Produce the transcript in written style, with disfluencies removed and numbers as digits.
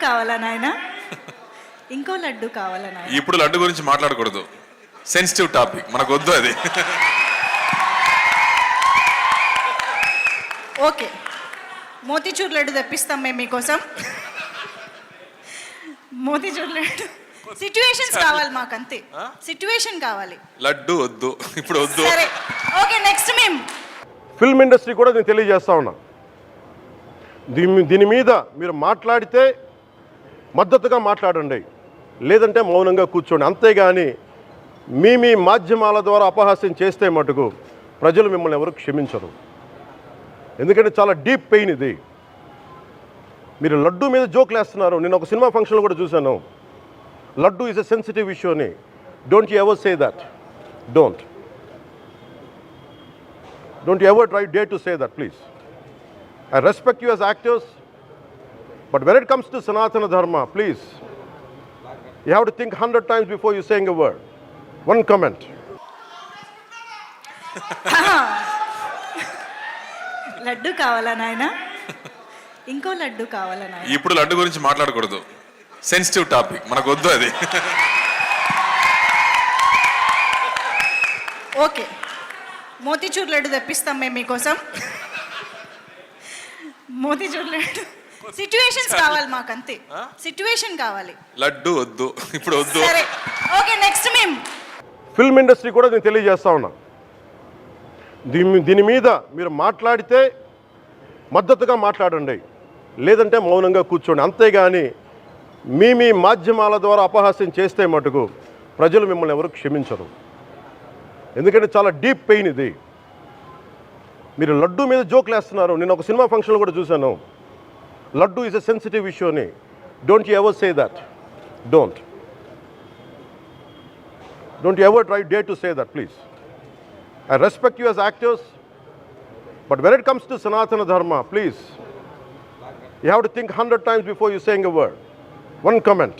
కావాలా నాయన? ఇంకో లడ్డు కావాలా నాయన? ఇప్పుడు లడ్డు గురించి మాట్లాడకూడదు, సెన్సిటివ్ టాపిక్, మనకు వద్దు అది. ఓకే, మోతీచూర్ లడ్డు తెప్పిస్తాం మేము మీకోసం. మోతీచూర్ లడ్డు సిచ్యువేషన్స్ కావాలి మాకు, అంతే. సిచ్యువేషన్ కావాలి, లడ్డు వద్దు, ఇప్పుడు వద్దు. సరే ఓకే, నెక్స్ట్ మేము ఫిల్మ్ ఇండస్ట్రీ కూడా నేను తెలియజేస్తా ఉన్నా, దీని మీద మీరు మాట్లాడితే మద్దతుగా మాట్లాడండి, లేదంటే మౌనంగా కూర్చోండి. అంతేగాని మీ మాధ్యమాల ద్వారా అపహాస్యం చేస్తే మటుకు ప్రజలు మిమ్మల్ని ఎవరు క్షమించరు. ఎందుకంటే చాలా డీప్ పెయిన్ ఇది. మీరు లడ్డు మీద జోక్లు వేస్తున్నారు. నేను ఒక సినిమా ఫంక్షన్లో కూడా చూశాను, laddu is a sensitive issue అని. Don't you ever say that. Don't ever dare to say that, please. I respect you as actors, but when it comes to Sanatana Dharma, please, you have to think 100 times before you saying a word. One comment. Laddu కావాలా నాయన? ఇంకో లడ్డు కావాలా నాయన? ఇప్పుడు లడ్డు గురించి మాట్లాడకూడదు, sensitive topic, మనకు వద్దు అది. ఓకే, మోతీచూర్ లడ్డు తెప్పిస్తాం మేము మీకోసం. మోతీచూర్ లడ్డు సిచ్యువేషన్స్ కావాలి మాకు, అంతే. సిచ్యువేషన్ కావాలి, లడ్డు వద్దు, ఇప్పుడు వద్దు. సరే ఓకే, నెక్స్ట్ మేము ఫిల్మ్ ఇండస్ట్రీ కూడా నేను తెలియజేస్తా ఉన్నా, దీని మీద మీరు మాట్లాడితే మద్దతుగా మాట్లాడండి, లేదంటే మౌనంగా కూర్చోండి. అంతేగాని మీ మాధ్యమాల ద్వారా అపహాస్యం చేస్తే మటుకు ప్రజలు మిమ్మల్ని ఎవరు క్షమించరు. ఎందుకంటే చాలా డీప్ పెయిన్ ఇది. మీరు లడ్డు మీద జోక్లు వేస్తున్నారు. నేను ఒక సినిమా ఫంక్షన్లో కూడా చూశాను, laddu is a sensitive issue అని. Don't you ever say that. Don't ever dare to say that, please. I respect you as actors, but when it comes to Sanatana Dharma, please, you have to think 100 times before you saying a word. One comment.